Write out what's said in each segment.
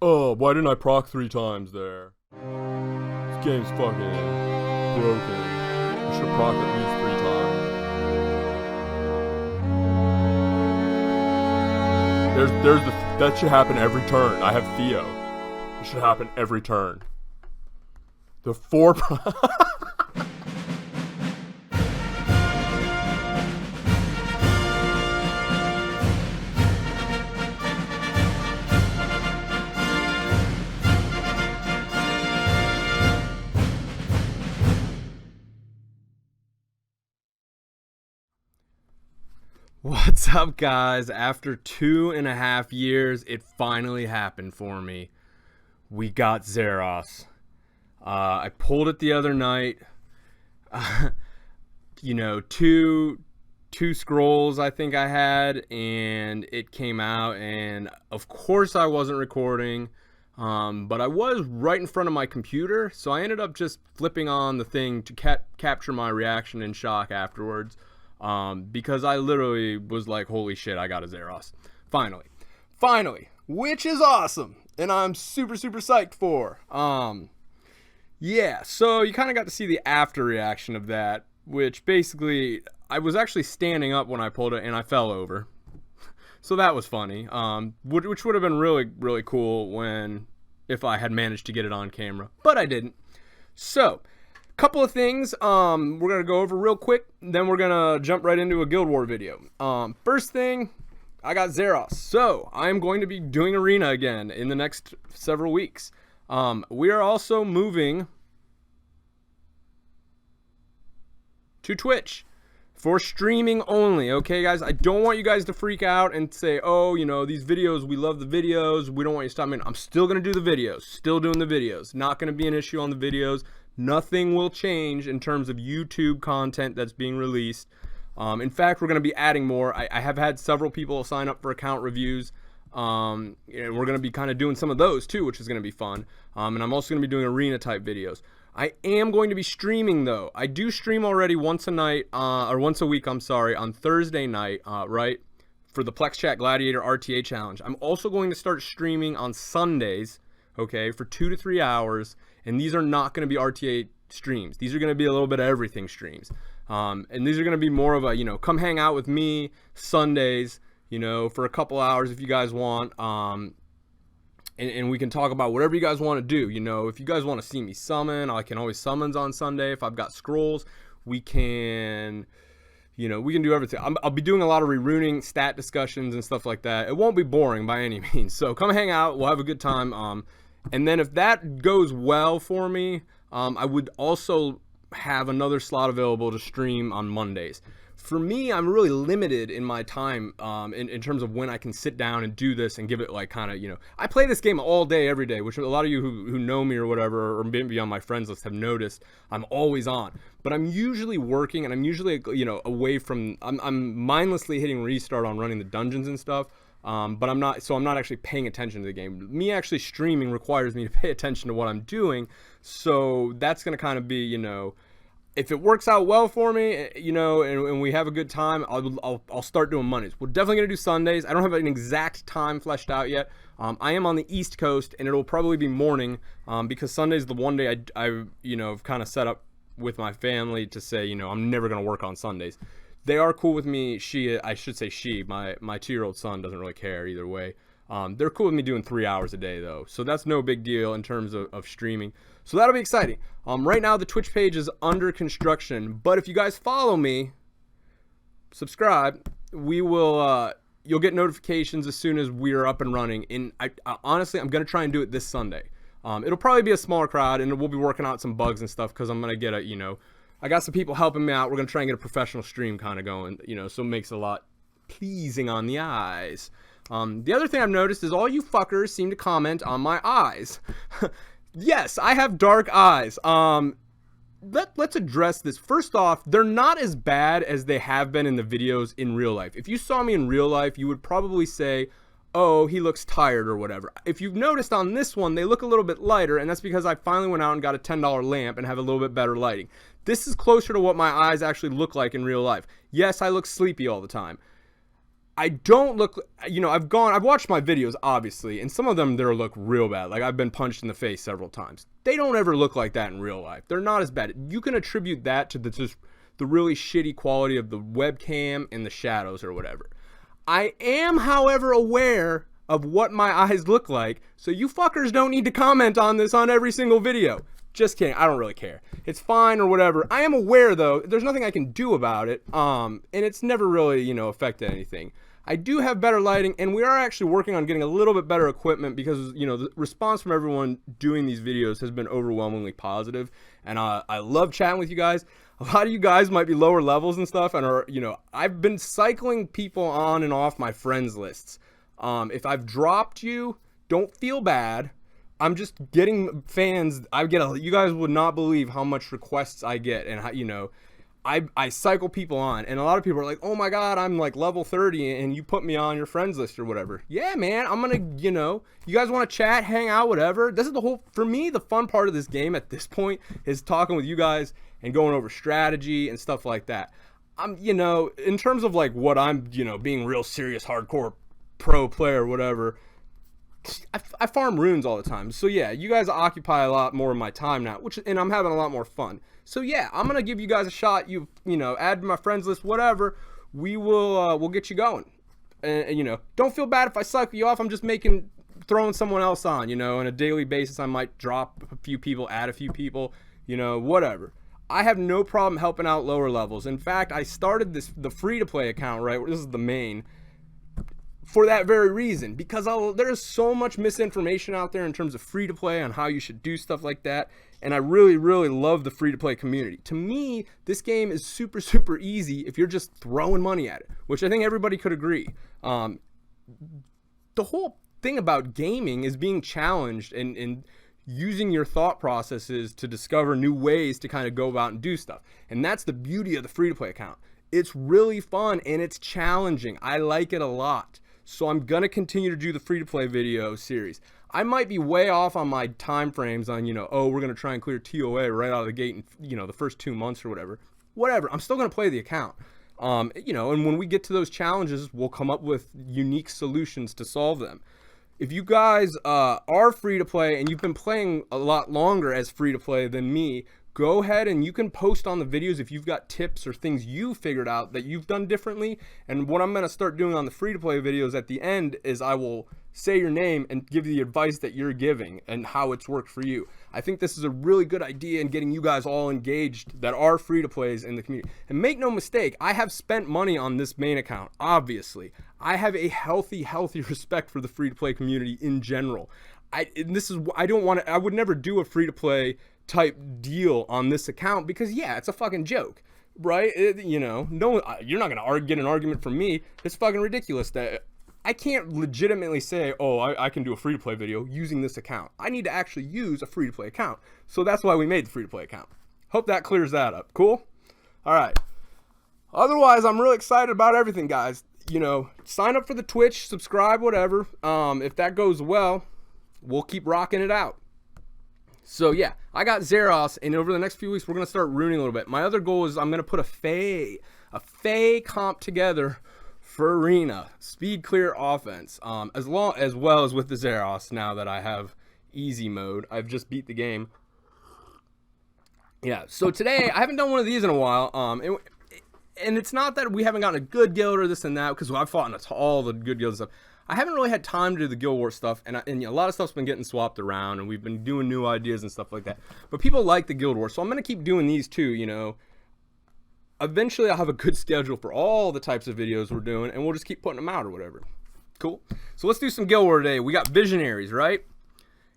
Oh, why didn't I proc 3 times there? This game's fucking broken. I should proc at least 3 times. That should happen every turn. I have Theo. It should happen every turn. The 4 What's up, guys? After 2.5 years, it finally happened for me. We got Zeros. I pulled it the other night. Two scrolls I think I had, and it came out, and of course I wasn't recording, but I was right in front of my computer, so I ended up just flipping on the thing to capture my reaction and shock afterwards. Because I literally was like, holy shit, I got a Zeros. Finally, which is awesome, and I'm super psyched for. Yeah, so you kind of got to see the after reaction of that, which basically, I was actually standing up when I pulled it, and I fell over. So that was funny, which would have been really cool if I had managed to get it on camera, but I didn't. So, couple of things we're gonna go over real quick, then we're gonna jump right into a Guild War video. First thing, I got Zeros, so I'm going to be doing Arena again in the next several weeks. We are also moving to Twitch for streaming only. Okay, guys, I don't want you guys to freak out and say, oh, these videos, we love the videos, we don't want you to stop. I'm still gonna do the videos, still doing the videos, not gonna be an issue on the videos. Nothing will change in terms of YouTube content that's being released. In fact, we're going to be adding more. I have had several people sign up for account reviews. And we're going to be kind of doing some of those too, which is going to be fun. And I'm also going to be doing arena type videos. I am going to be streaming though. I do stream already once a night, or once a week, I'm sorry, on Thursday night, right? For the Plex Chat Gladiator RTA Challenge. I'm also going to start streaming on Sundays, okay, for 2 to 3 hours. And these are not going to be RTA streams. These are going to be a little bit of everything streams. And these are going to be more of a, come hang out with me Sundays, for a couple hours if you guys want. And we can talk about whatever you guys want to do. If you guys want to see me summon, I can always summons on Sunday. If I've got scrolls, we can do everything. I'll be doing a lot of rerooting, stat discussions and stuff like that. It won't be boring by any means. So come hang out. We'll have a good time. And then if that goes well for me, I would also have another slot available to stream on Mondays. For me, I'm really limited in my time in terms of when I can sit down and do this and give it like kind of, I play this game all day, every day, which a lot of you who know me or whatever, or maybe on my friends list have noticed, I'm always on. But I'm usually working, and I'm usually, away from, I'm mindlessly hitting restart on running the dungeons and stuff. But I'm not actually paying attention to the game. Me actually streaming requires me to pay attention to what I'm doing. So that's going to kind of be, if it works out well for me, and we have a good time, I'll start doing Mondays. We're definitely going to do Sundays. I don't have an exact time fleshed out yet. I am on the East Coast, and it'll probably be morning, because Sunday's the one day I've kind of set up with my family to say, I'm never going to work on Sundays. They are cool with me. My 2-year-old son doesn't really care either way. They're cool with me doing 3 hours a day though. So that's no big deal in terms of streaming. So that'll be exciting. Right now the Twitch page is under construction, but if you guys follow me, subscribe, you'll get notifications as soon as we're up and running. And honestly, I'm going to try and do it this Sunday. It'll probably be a smaller crowd, and we'll be working out some bugs and stuff, because I'm going to get I got some people helping me out. We're going to try and get a professional stream kind of going, so it makes it a lot pleasing on the eyes. The other thing I've noticed is all you fuckers seem to comment on my eyes. Yes, I have dark eyes. Let's address this. First off, they're not as bad as they have been in the videos in real life. If you saw me in real life, you would probably say, oh, he looks tired or whatever. If you've noticed on this one, they look a little bit lighter, and that's because I finally went out and got a $10 lamp and have a little bit better lighting. This is closer to what my eyes actually look like in real life. Yes, I look sleepy all the time. I don't look, you know, I've watched my videos, obviously, and some of them, they look real bad. Like, I've been punched in the face several times. They don't ever look like that in real life. They're not as bad. You can attribute that to just the really shitty quality of the webcam and the shadows or whatever. I am, however, aware of what my eyes look like, so you fuckers don't need to comment on this on every single video. Just kidding. I don't really care. It's fine or whatever. I am aware, though. There's nothing I can do about it, and it's never really, you know, affected anything. I do have better lighting, and we are actually working on getting a little bit better equipment because, you know, the response from everyone doing these videos has been overwhelmingly positive, and I love chatting with you guys. A lot of you guys might be lower levels and stuff, and are, you know, I've been cycling people on and off my friends lists. If I've dropped you, don't feel bad. I'm just getting fans. You guys would not believe how much requests I get, and how, you know, I cycle people on, and a lot of people are like, oh my god, I'm like level 30 and you put me on your friends list or whatever. Yeah, man, I'm gonna, you know, you guys want to chat, hang out, whatever. This is the whole, for me, the fun part of this game at this point is talking with you guys and going over strategy and stuff like that. I'm, you know, in terms of like what I'm, you know, being real serious, hardcore pro player or whatever, I farm runes all the time. So yeah, you guys occupy a lot more of my time now, and I'm having a lot more fun. So yeah, I'm gonna give you guys a shot. You know, add to my friends list, whatever. We'll get you going. And you know, don't feel bad if I suck you off. I'm just throwing someone else on. You know, on a daily basis, I might drop a few people, add a few people. You know, whatever. I have no problem helping out lower levels. In fact, I started the free-to-play account, right? This is the main, for that very reason, because there's so much misinformation out there in terms of free-to-play on how you should do stuff like that, and I really, really love the free-to-play community. To me, this game is super, super easy if you're just throwing money at it, which I think everybody could agree. The whole thing about gaming is being challenged and using your thought processes to discover new ways to kind of go about and do stuff, and that's the beauty of the free-to-play account. It's really fun and it's challenging. I like it a lot. So I'm going to continue to do the free-to-play video series. I might be way off on my time frames on, you know, oh, we're going to try and clear TOA right out of the gate in, you know, the first 2 months or whatever. Whatever. I'm still going to play the account. You know, and when we get to those challenges, we'll come up with unique solutions to solve them. If you guys are free-to-play and you've been playing a lot longer as free-to-play than me, go ahead and you can post on the videos if you've got tips or things you figured out that you've done differently. And what I'm going to start doing on the free-to-play videos at the end is I will say your name and give you the advice that you're giving and how it's worked for you. I think this is a really good idea in getting you guys all engaged that are free-to-plays in the community. And make no mistake, I have spent money on this main account, obviously. I have a healthy respect for the free-to-play community in general. I would never do a free-to-play type deal on this account because yeah, it's a fucking joke, right? You know, no, you're not gonna get an argument from me. It's fucking ridiculous that I can't legitimately say, oh, I can do a free-to-play video using this account. I need to actually use a free-to-play account. So that's why we made the free-to-play account. Hope that clears that up. Cool? All right. Otherwise, I'm really excited about everything, guys. You know, sign up for the Twitch, subscribe, whatever. If that goes well, we'll keep rocking it out. So yeah, I got Zeros, and over the next few weeks, we're going to start ruining a little bit. My other goal is I'm going to put a Fae comp together for Arena, speed clear offense, as well as with the Zeros now that I have easy mode. I've just beat the game. Yeah, so today, I haven't done one of these in a while, and it's not that we haven't gotten a good guild or this and that, because I've fought in all the good guilds and stuff. I haven't really had time to do the Guild War stuff, and a lot of stuff's been getting swapped around, and we've been doing new ideas and stuff like that. But people like the Guild War, so I'm going to keep doing these too, you know. Eventually, I'll have a good schedule for all the types of videos we're doing, and we'll just keep putting them out or whatever. Cool. So let's do some Guild War today. We got Visionaries, right?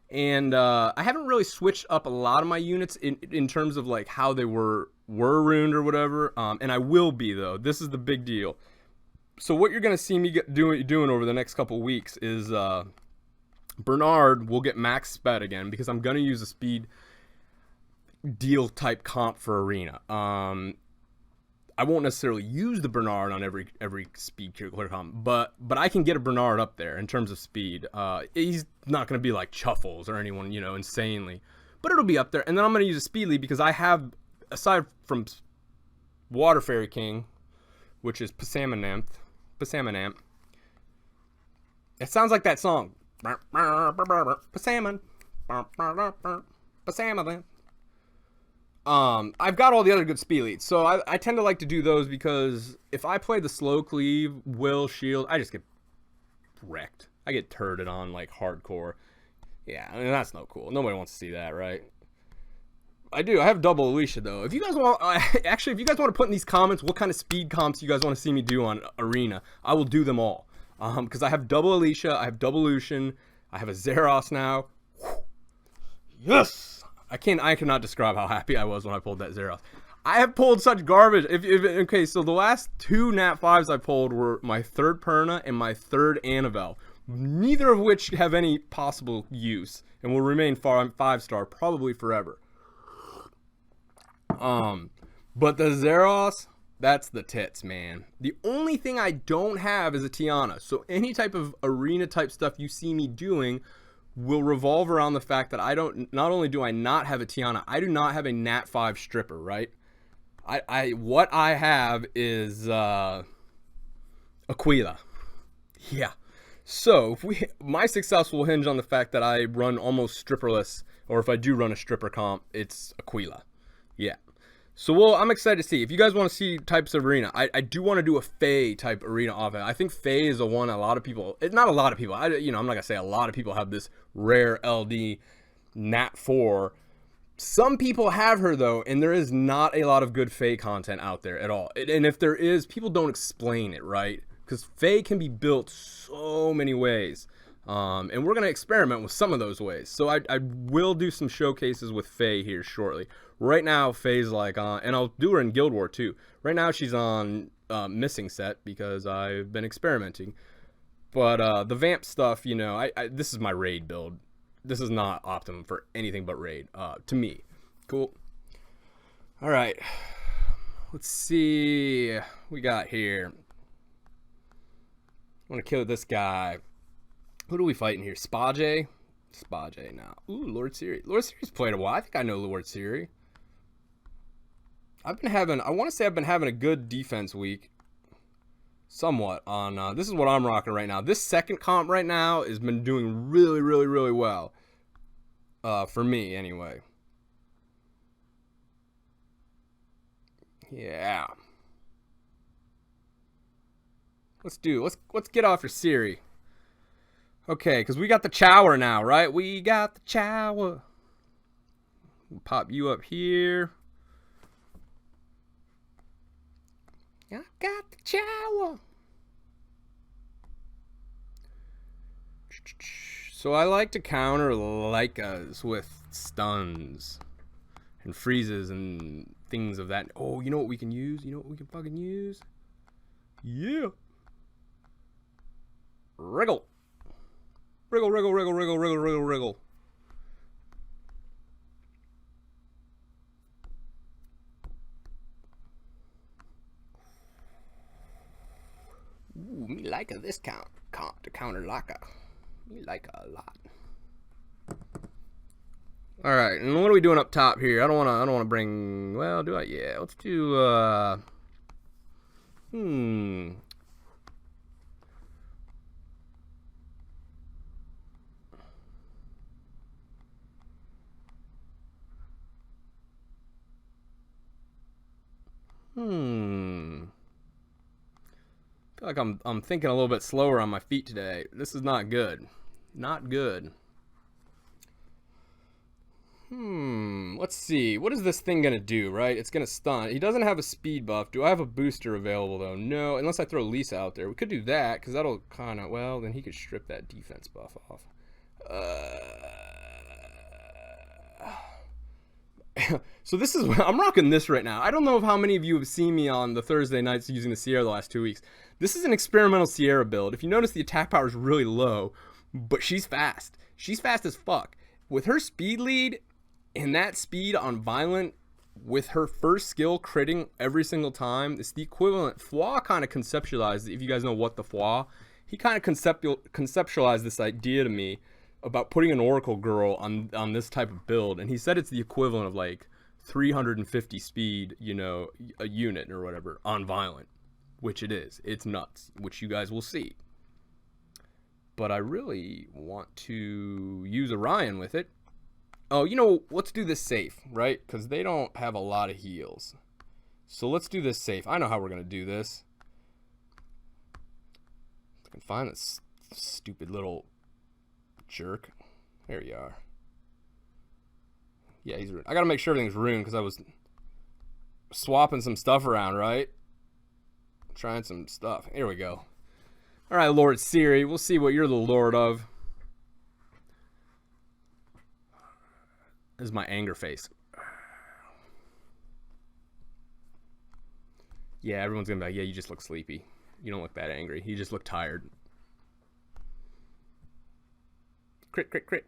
And I haven't really switched up a lot of my units in terms of like how they were ruined or whatever, and I will be, though. This is the big deal. So what you're going to see me doing over the next couple weeks is Bernard will get max sped again because I'm going to use a speed deal type comp for Arena. I won't necessarily use the Bernard on every speed clear comp, but I can get a Bernard up there in terms of speed. He's not going to be like Chuffles or anyone, you know, insanely, but it'll be up there. And then I'm going to use a speed lead because I have, aside from Water Fairy King, which is Pasamanamp, It sounds like that song. Salmon. Salmon. I've got all the other good speed leads, so I tend to like to do those because if I play the slow cleave, will, shield, I just get wrecked. I get turded on like hardcore. Yeah, I mean, that's no cool. Nobody wants to see that, right? I do. I have double Alicia though. If you guys want, actually, if you guys want to put in these comments what kind of speed comps you guys want to see me do on Arena, I will do them all. Because I have double Alicia, I have double Lucian, I have a Zeros now. Yes. I cannot describe how happy I was when I pulled that Zeros. I have pulled such garbage. Okay, so the last 2 Nat 5s I pulled were my 3rd Perna and my 3rd Annabelle. Neither of which have any possible use and will remain 5-star probably forever. But the Zeros, that's the tits, man. The only thing I don't have is a Tiana. So any type of arena type stuff you see me doing will revolve around the fact that not only do I not have a Tiana, I do not have a Nat 5 stripper, right? What I have is Aquila. Yeah. So my success will hinge on the fact that I run almost stripperless, or if I do run a stripper comp, it's Aquila. Yeah. So I'm excited to see. If you guys want to see types of arena, I do want to do a Fae type arena offense. I think Fae is the one a lot of people, not a lot of people, I'm not going to say a lot of people have this rare LD Nat 4. Some people have her though, and there is not a lot of good Fae content out there at all. And if there is, people don't explain it, right? Because Fae can be built so many ways. And we're going to experiment with some of those ways. So I will do some showcases with Fae here shortly. Right now, Fae's like on, and I'll do her in Guild War too. Right now, she's on missing set because I've been experimenting. But the vamp stuff, you know, this is my raid build. This is not optimum for anything but raid, to me. Cool. All right. Let's see what we got here. I want to kill this guy. Who do we fighting here? Spajay? Spajay now. Ooh, Lord Siri. Lord Siri's played a while. I think I know Lord Siri. I want to say I've been having a good defense week. Somewhat on, this is what I'm rocking right now. This second comp right now has been doing really, really, really well. For me, anyway. Yeah. Let's get off your Siri. Okay, because we got the Chower now, right? We got the Chower. We'll pop you up here. I got the Chower. So I like to counter Lycas with stuns and freezes and things of that. Oh, you know what we can use? You know what we can fucking use? Yeah. Wriggle. Wriggle, wriggle, wriggle, wriggle, wriggle, wriggle, wriggle. Ooh, me like this to counter Laka. Me like a lot. All right, and what are we doing up top here? I don't want to bring. Well, do I? Yeah, let's do. I feel like I'm thinking a little bit slower on my feet today. This is not good. Not good. Let's see. What is this thing gonna do, right? It's gonna stun. He doesn't have a speed buff. Do I have a booster available though? No, unless I throw Lisa out there. We could do that, because that'll kind of, well, then he could strip that defense buff off. So this is, I'm rocking this right now. I don't know if how many of you have seen me on the Thursday nights using the Sierra the last 2 weeks. This is an experimental Sierra build. If you notice, the attack power is really low, but she's fast. She's fast as fuck. With her speed lead and that speed on Violent, with her first skill critting every single time, it's the equivalent. Fwa kind of conceptualized, if you guys know what the Fwa, he kind of conceptualized this idea to me about putting an Oracle Girl on this type of build, and he said it's the equivalent of like 350 speed, you know, a unit or whatever on Violent, which it is. It's nuts, which you guys will see. but I really want to use Orion with it. Oh, you know, let's do this safe, right? Because they don't have a lot of heals. So let's do this safe. I know how we're going to do this. If I can find this stupid little jerk. There you are. Yeah, he's ruined. I got to make sure everything's ruined because I was swapping some stuff around, right? Trying some stuff. Here we go. All right, Lord Siri. We'll see what you're the Lord of. This is my anger face. Yeah, everyone's going to be like, yeah, you just look sleepy. You don't look that angry. You just look tired. Crit, crit, crit.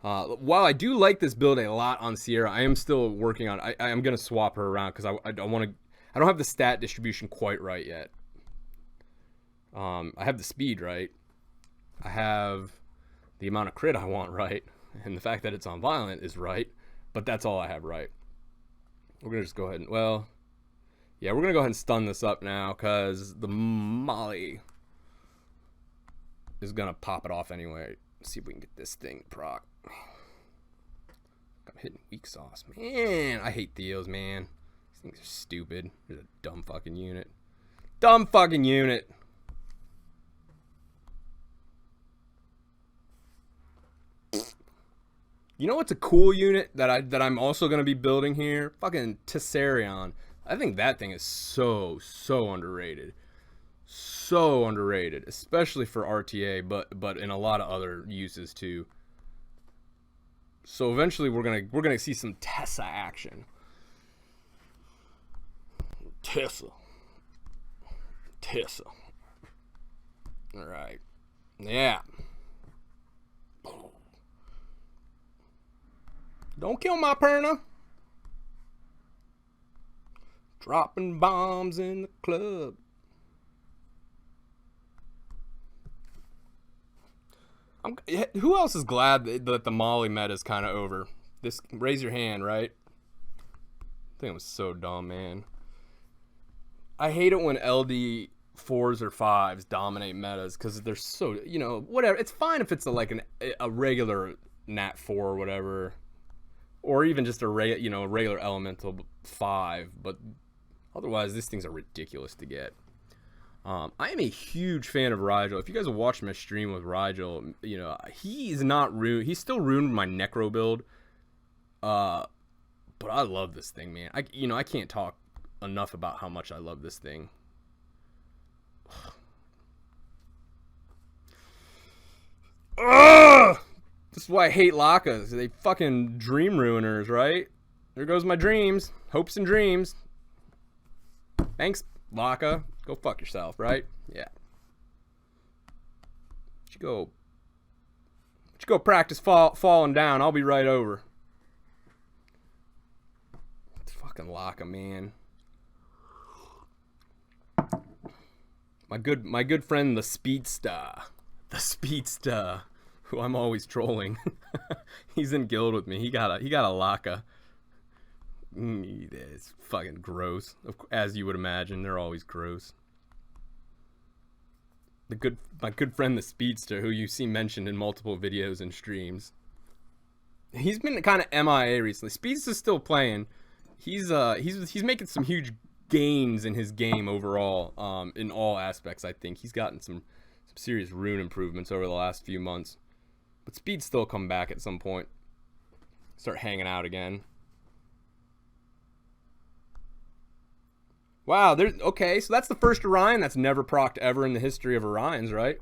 While I do like this build a lot on Sierra, I am still working on it. I am going to swap her around because I don't want to. I don't have the stat distribution quite right yet. I have the speed right. I have the amount of crit I want right, and the fact that it's on violent is right. But that's all I have right. We're gonna just go ahead and yeah, we're gonna go ahead and stun this up now because the Molly is gonna pop it off anyway. Let's see if we can get this thing proc. I'm hitting weak sauce, man. I hate Theos, man. These things are stupid. There's a dumb fucking unit. Dumb fucking unit. You know what's a cool unit that I'm also gonna be building here? Fucking Tessarion. I think that thing is so underrated. So underrated, especially for RTA, but in a lot of other uses too. So eventually we're gonna see some Tessa action. Tessa. All right. Yeah. Don't kill my Perna. Dropping bombs in the club. Who else is glad that the Molly meta is kind of over? This, raise your hand, right? I think it was so dumb, man. I hate it when LD 4s or 5s dominate metas because they're so, you know, whatever. It's fine if it's like a regular Nat 4 or whatever, or even just a regular Elemental 5, but otherwise these things are ridiculous to get. I am a huge fan of Rigel. If you guys have watched my stream with Rigel, you know, he's not ruined. He's still ruined my Necro build. But I love this thing, man. I can't talk enough about how much I love this thing. Ugh! This is why I hate Lakas. They fucking dream ruiners, right? There goes my dreams. Hopes and dreams. Thanks, Laka. Go fuck yourself, right? Yeah. You go practice falling down. I'll be right over. It's fucking Laka, man. My good friend the Speedster, who I'm always trolling. He's in guild with me. He got a Laka. It's fucking gross, as you would imagine. They're always gross. My good friend the Speedster, who you see mentioned in multiple videos and streams. He's been kind of MIA recently. Speedster's still playing. He's making some huge gains in his game overall, in all aspects. I think he's gotten some serious rune improvements over the last few months. But Speed's still come back at some point. Start hanging out again. Wow, okay, so that's the first Orion that's never procced ever in the history of Orions, right?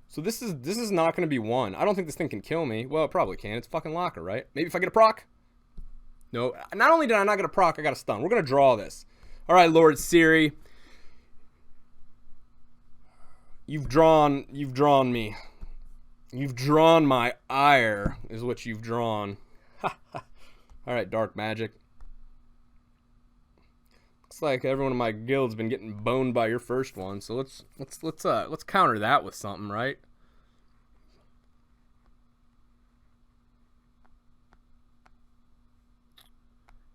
So this is not going to be one. I don't think this thing can kill me. Well, it probably can. It's fucking Locker, right? Maybe if I get a proc? No. Not only did I not get a proc, I got a stun. We're going to draw this. All right, Lord Siri. You've drawn me. You've drawn my ire, is what you've drawn. All right, Dark Magic. Looks like everyone in my guild's been getting boned by your first one, so let's counter that with something, right?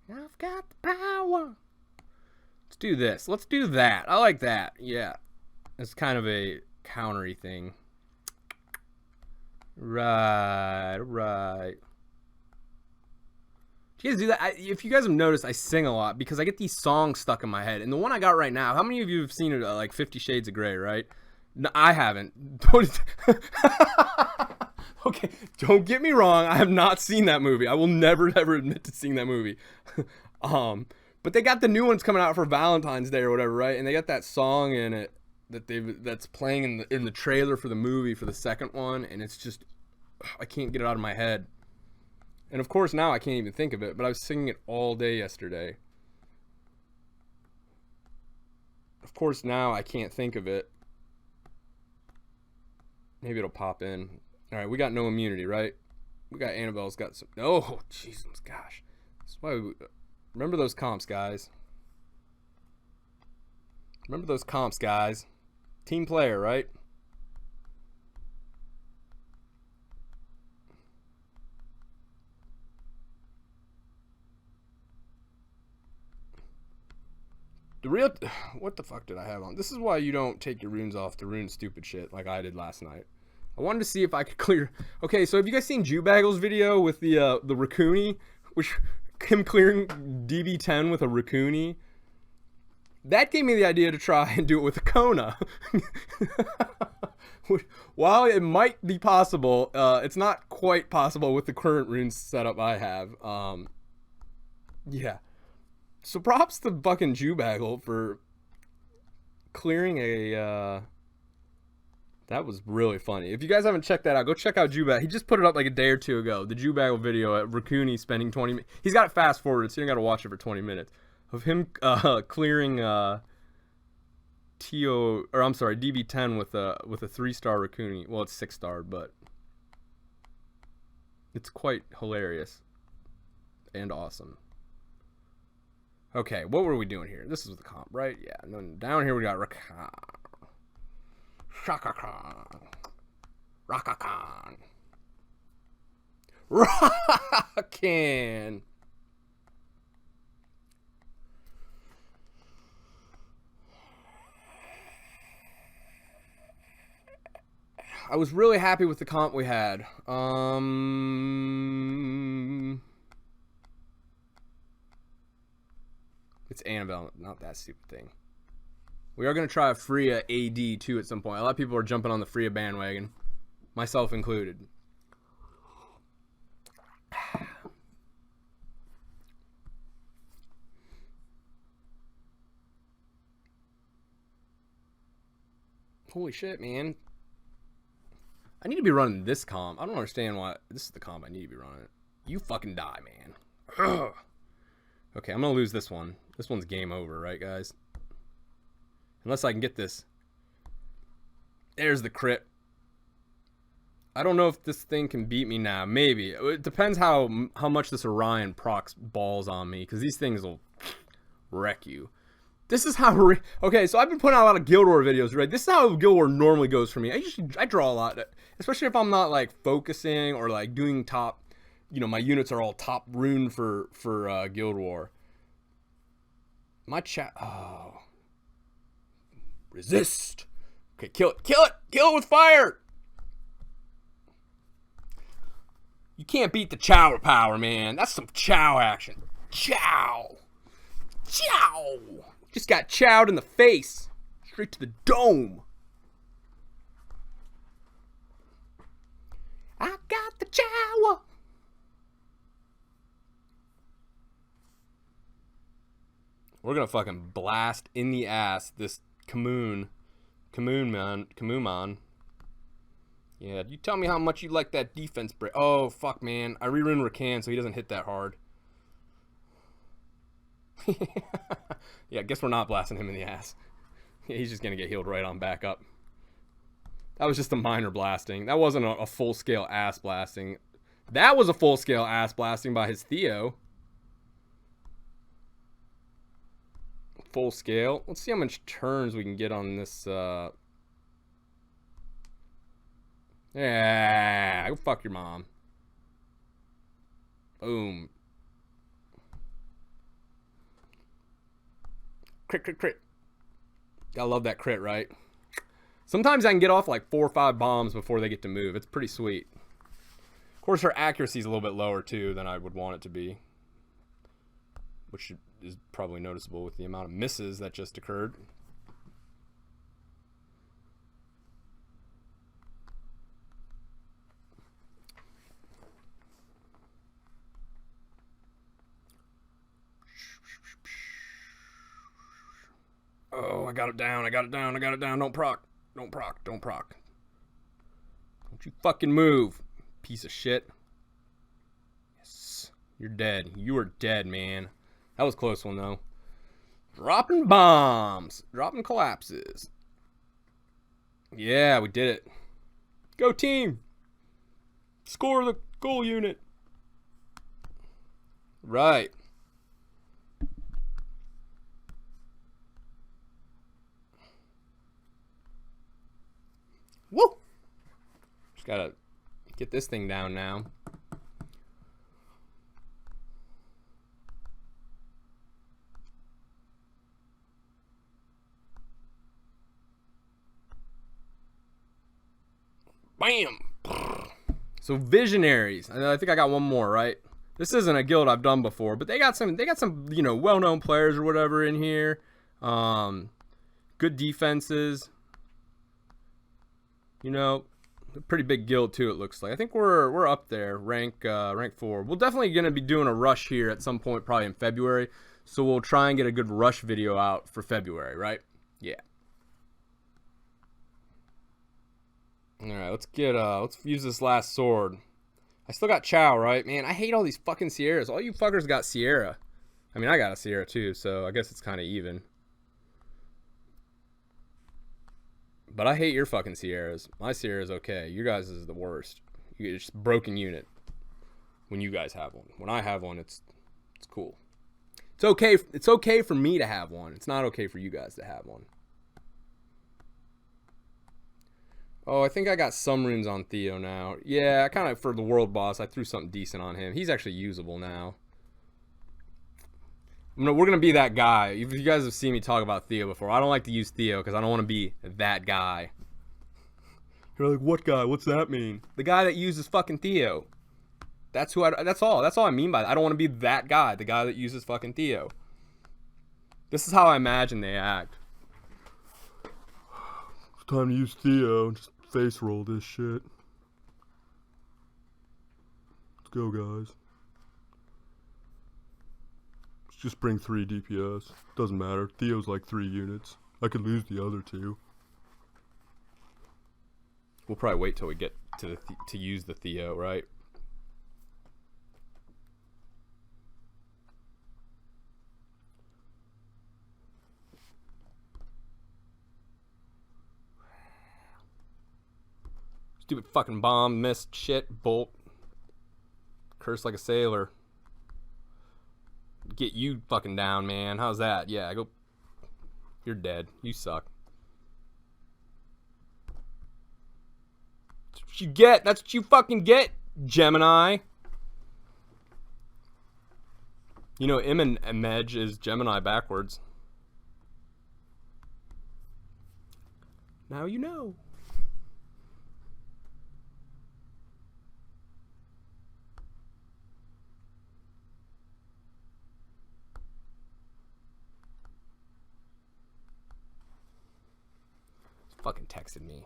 Yeah, I've got the power. Let's do this. Let's do that. I like that. Yeah. It's kind of a countery thing. Right. Do you guys do that? If you guys have noticed, I sing a lot because I get these songs stuck in my head. And the one I got right now, how many of you have seen it, like 50 Shades of Grey, right? No, I haven't. Okay, don't get me wrong. I have not seen that movie. I will never, ever admit to seeing that movie. But they got the new ones coming out for Valentine's Day or whatever, right? And they got that song in it that's playing in the trailer for the movie for the second one, and it's just, I can't get it out of my head. And of course now I can't even think of it, but I was singing it all day yesterday. Of course now I can't think of it. Maybe it'll pop in. All right, we got no immunity, right? We got Annabelle's got some. Oh, Jesus, gosh. That's why remember those comps, guys. Remember those comps, guys. Team player, right? What the fuck did I have on? This is why you don't take your runes off to rune stupid shit like I did last night. I wanted to see if I could clear. Okay, so have you guys seen Jewbaggle's video with the Raccoony, which him clearing DB10 with a Raccoony? That gave me the idea to try and do it with a Kona. While it might be possible, it's not quite possible with the current rune setup I have. Yeah. So props to fucking Jewbaggle for clearing a, that was really funny. If you guys haven't checked that out, go check out Jewbaggle. He just put it up like a day or two ago. The Jewbaggle video at Raccoony spending 20 minutes. He's got it fast forwarded, so you don't got to watch it for 20 minutes. Of him clearing DB10 with a 3-star Raccoony. Well, it's 6-star, but it's quite hilarious and awesome. Okay, what were we doing here? This is the comp, right? Yeah. And then down here we got Shaka Khan. Raka-Khan. Rakan. I was really happy with the comp we had. It's Annabelle, not that stupid thing. We are going to try a Freya AD too at some point. A lot of people are jumping on the Freya bandwagon, myself included. Holy shit, man. I need to be running this comp. I don't understand why. This is the comp I need to be running. You fucking die, man. Ugh. Okay, I'm going to lose this one. This one's game over, right, guys? Unless I can get this. There's the crit. I don't know if this thing can beat me now. Maybe. It depends how much this Orion procs balls on me, because these things will wreck you. This is how... Okay, so I've been putting out a lot of Guild War videos, right? This is how Guild War normally goes for me. I draw a lot, especially if I'm not, like, focusing or, like, doing top... You know, my units are all top rune for Guild War. My chat... Oh. Resist. Okay, kill it. Kill it. Kill it with fire. You can't beat the Chow power, man. That's some Chow action. Chow. Chow. Just got chowed in the face. Straight to the dome. I got the chow. We're gonna fucking blast in the ass this Kamoon man. Yeah, you tell me how much you like that defense break. Oh, fuck, man. I re-run Rakan so he doesn't hit that hard. Yeah, I guess we're not blasting him in the ass. Yeah, he's just gonna get healed right on back up. That was just a minor blasting. That wasn't a full-scale ass blasting. That was a full-scale ass blasting by his Theo. Full scale. Let's see how much turns we can get on this. Yeah, go fuck your mom. Boom. Crit, crit, crit. Gotta love that crit, right? Sometimes I can get off like 4 or 5 bombs before they get to move. It's pretty sweet. Of course, her accuracy is a little bit lower too than I would want it to be, which is probably noticeable with the amount of misses that just occurred. Oh, I got it down. I got it down. I got it down. Don't proc. Don't proc. Don't proc. Don't you fucking move, piece of shit. Yes. You're dead. You are dead, man. That was a close one, though. Dropping bombs. Dropping collapses. Yeah, we did it. Go team. Score the goal unit. Right. Woo! Just gotta get this thing down now. Bam! So Visionaries. I think I got one more, right? This isn't a guild I've done before, but they got some, you know, well-known players or whatever in here. Good defenses. You know, a pretty big guild too, it looks like. I think we're up there, rank 4. We're definitely gonna be doing a rush here at some point, probably in February. So we'll try and get a good rush video out for February, right? Yeah. All right, let's use this last sword. I still got Chow, right? Man, I hate all these fucking Sierras. All you fuckers got Sierra. I mean, I got a Sierra too, so I guess it's kind of even. But I hate your fucking Sierras. My Sierra's okay. You guys is the worst. It's just a broken unit when you guys have one. When I have one, it's cool. It's okay. It's okay for me to have one. It's not okay for you guys to have one. Oh, I think I got some runes on Theo now. Yeah, I kind of, for the world boss, I threw something decent on him. He's actually usable now. We're going to be that guy. If you guys have seen me talk about Theo before, I don't like to use Theo because I don't want to be that guy. You're like, what guy? What's that mean? The guy that uses fucking Theo. That's who that's all I mean by that. I don't want to be that guy, the guy that uses fucking Theo. This is how I imagine they act. It's time to use Theo. Just face roll this shit. Let's go, guys. Let's just bring 3 DPS. Doesn't matter. Theo's like 3 units. I could lose the other 2. We'll probably wait till we get to use the Theo, right? Stupid fucking bomb, missed, shit, bolt. Curse like a sailor. Get you fucking down, man. How's that? Yeah, go. You're dead. You suck. That's what you get. That's what you fucking get, Gemini. You know, Image is Gemini backwards. Now you know. Fucking texted me.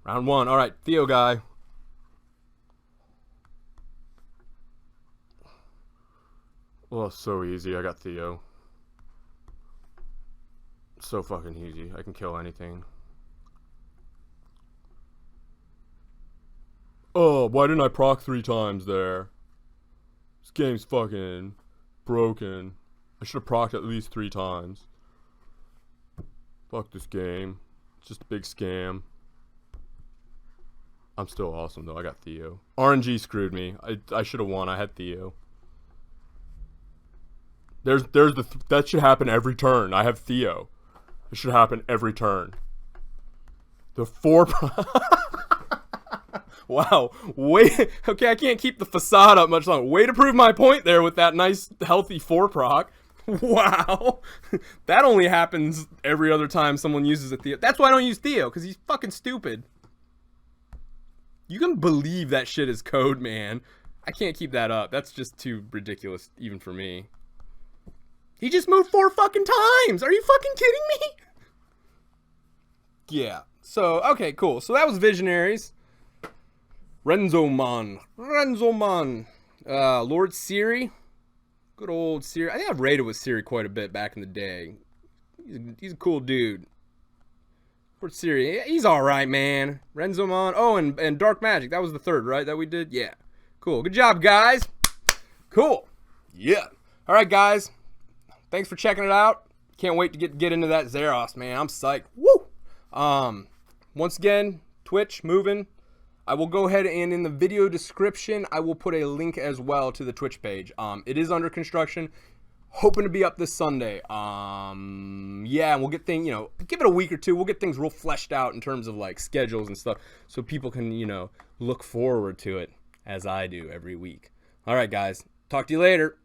Round 1. All right, Theo guy. Oh, so easy. I got Theo. So fucking easy. I can kill anything. Oh, why didn't I proc 3 times there? This game's fucking broken. I should have procced at least 3 times. Fuck this game. It's just a big scam. I'm still awesome though. I got Theo. RNG screwed me. I should have won. I had Theo. That should happen every turn. I have Theo. It should happen every turn. The 4. Wow. Wait. Okay, I can't keep the facade up much longer. Way to prove my point there with that nice, healthy 4 proc. Wow. That only happens every other time someone uses a Theo. That's why I don't use Theo, because he's fucking stupid. You can believe that shit is code, man. I can't keep that up. That's just too ridiculous, even for me. He just moved 4 fucking times. Are you fucking kidding me? Yeah. So, okay, cool. So that was Visionaries. Renzomon. Lord Siri. Good old Siri. I think I've raided with Siri quite a bit back in the day. He's a cool dude. Lord Siri. He's alright, man. Renzomon. Oh, and Dark Magic. That was the 3rd, right? That we did? Yeah. Cool. Good job, guys. Cool. Yeah. Alright, guys. Thanks for checking it out. Can't wait to get into that Zeros, man. I'm psyched. Woo! Once again, Twitch moving. I will go ahead and in the video description, I will put a link as well to the Twitch page. It is under construction. Hoping to be up this Sunday. Yeah, and we'll get things, you know, give it a week or 2. We'll get things real fleshed out in terms of like schedules and stuff, so people can, you know, look forward to it as I do every week. All right, guys. Talk to you later.